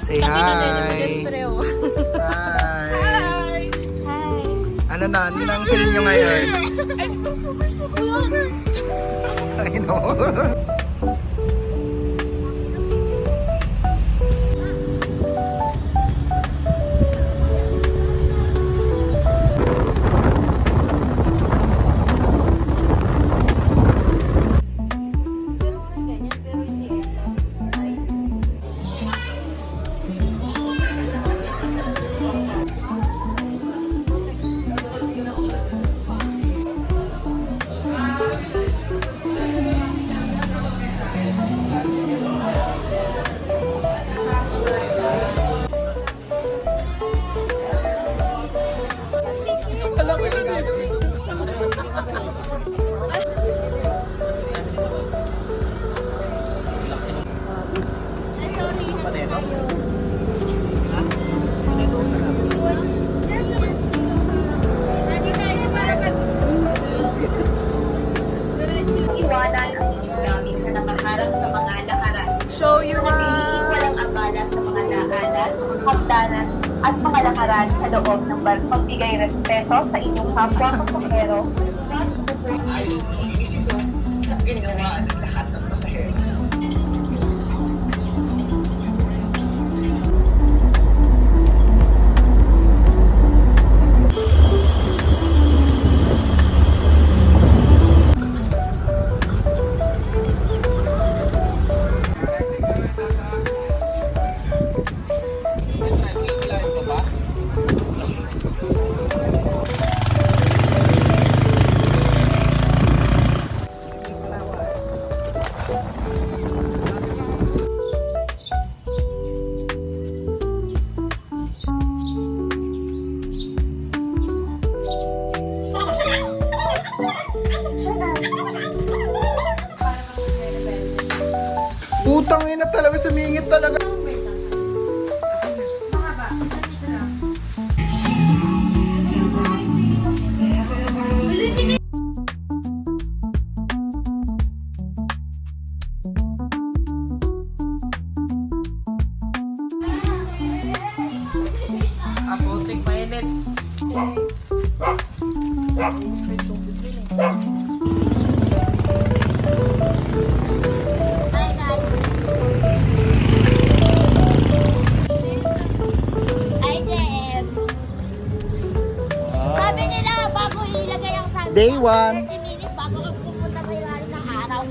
Say hi. Hi. Ano na? Ano nang feel nyo ngayon? I'm so super. I know. Iwanan ang inyong gamit na nakaharap sa mga lakaran. Show you Nanatilihin walang abala sa mga daanan, hagdanan, at mga lakaran sa loob ng barko. Magbigay respeto sa inyong kapwa pasahero. Ayos ang isip sa ginawa ng lahat ng pasahero. Putang ina talaga, sumingit talaga. Apotek mainit. Hi guys. Hi JM. Sabi nila bago ilagay ang sunblock, Day 1. 30 minutes bago ka pupunta sa ilalim ng araw.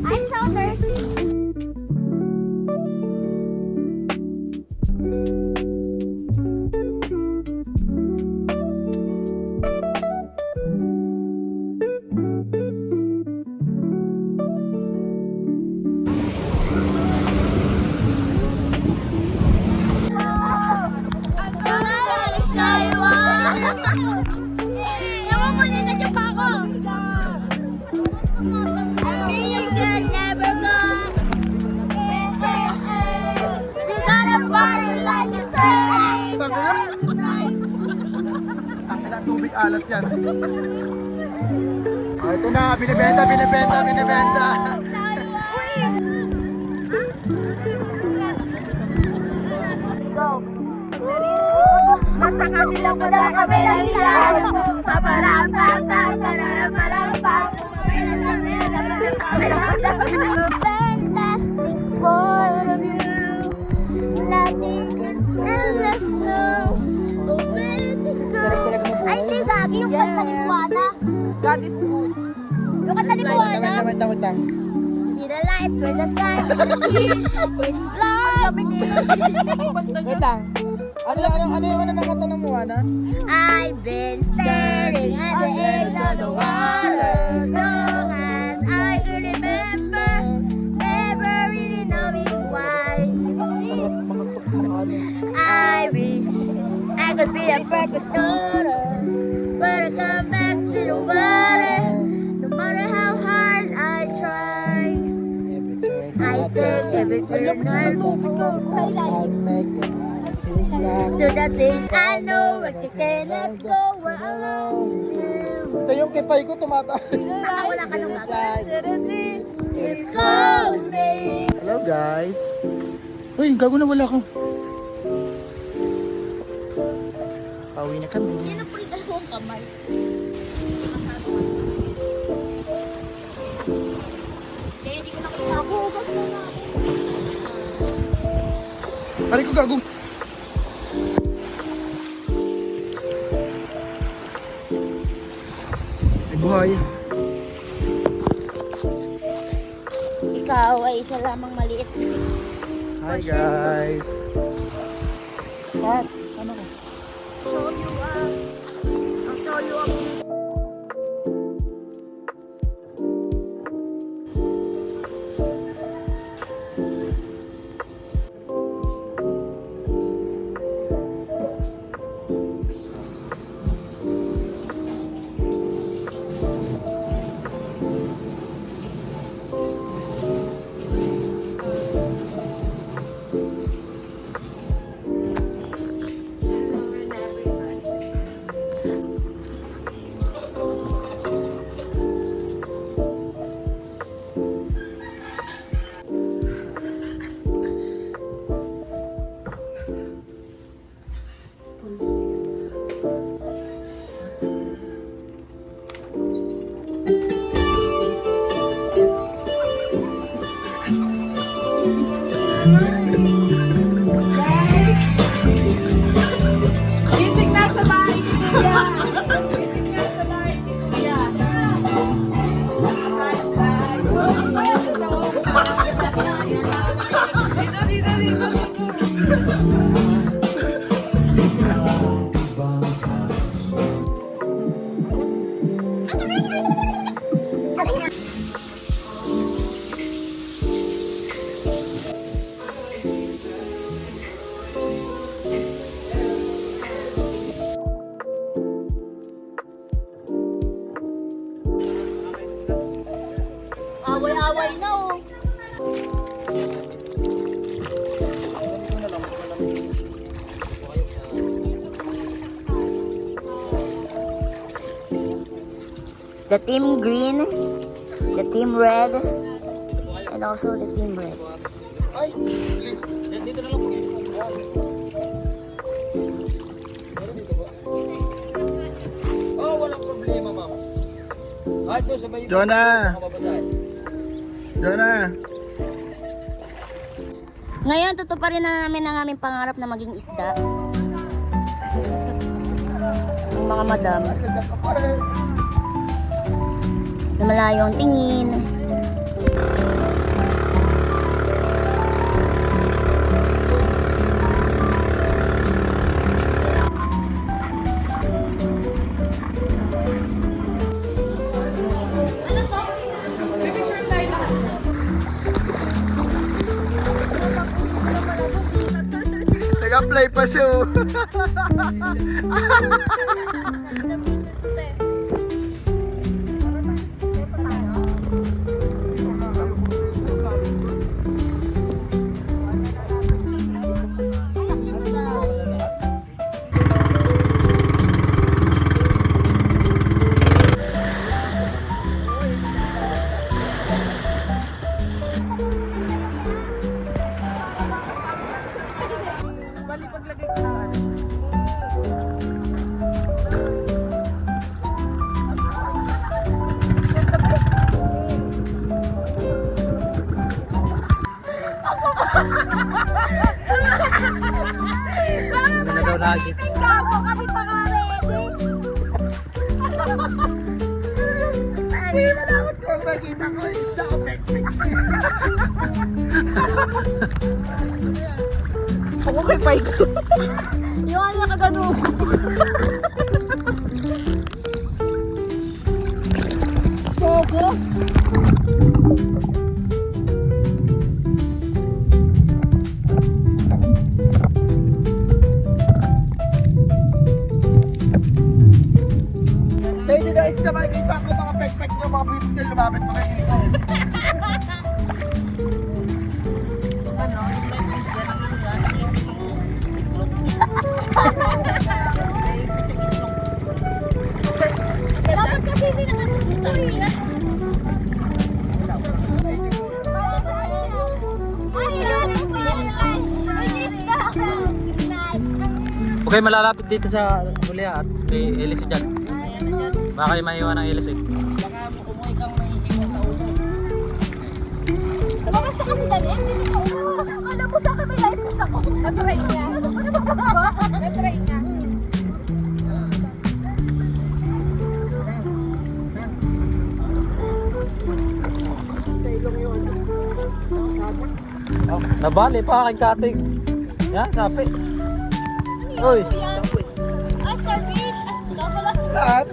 I'm so thirsty. Tubig alat yan. Oh, ito na, binibenta. Go! Nasa kabilang mo na kabilang yan. Fantastic for you. Nothing can endless no. Sarap talaga ng buhay. Ay, hindi, Gagi. Yung kanta ni Buwana. God is good. Yung kanta ni Buwana. Wait lang. See the light through the sky. It's blinding. Wait lang. Ano yung nakanta ng Moana? I've been staring at the edge of the water long as I can remember, never really knowing why. Mga ano. I wish I could be a perfect daughter, but I come back to the water, no matter how hard I try. I take every turn I move to the things I know I cannot go alone to. Ito yung kipay ko tumataas. Wala ka nung Inside. It's so me. Hello guys. Uy, gago na wala ko. Pauwi na kami. Sino po ito ang kamay? Kaya hindi ko nakita ako. Hugas na nga ako. Pare ko gago. Ay buhay. Ikaw ay isa lamang maliit. Hi guys. Pat, ano ko? Show you I'll show you Gising na sa bahay ni Kuya. Gising na sa bahay ni Kuya. Dito, dito, dito. away-away na oh. The team green, the team red, and also the team red. Oh, walang problema, ma'am. Kahit doon sa may... Jonah! Jonah! Ngayon, tutuparin na namin ang aming pangarap na maging isda. Ang mga madam. Na malayo ang tingin. Nag-apply pa siya. Bali paglagay ko na ano. Ano na daw lagi? Kapo kasi pangarete. Ay, malawat ko. Makita ko isda ko pek-pek. Ako kay Pai ko. Yung ano nakagano. Popo. Lady na isda, makikita ko mga pek-pek nyo, mga bisit nyo, lumapit makikita. Dapat Okay, malalapit dito sa huli at may LC dyan. Baka kayo maiwan ng LC. Lumabas ka kasi dali. Hindi ko alam mo sa akin may license ako. Na-try niya. Na-try niya. Nabali pa aking kating. Yan, sapi. Uy. Ay, service. Dapat Saan?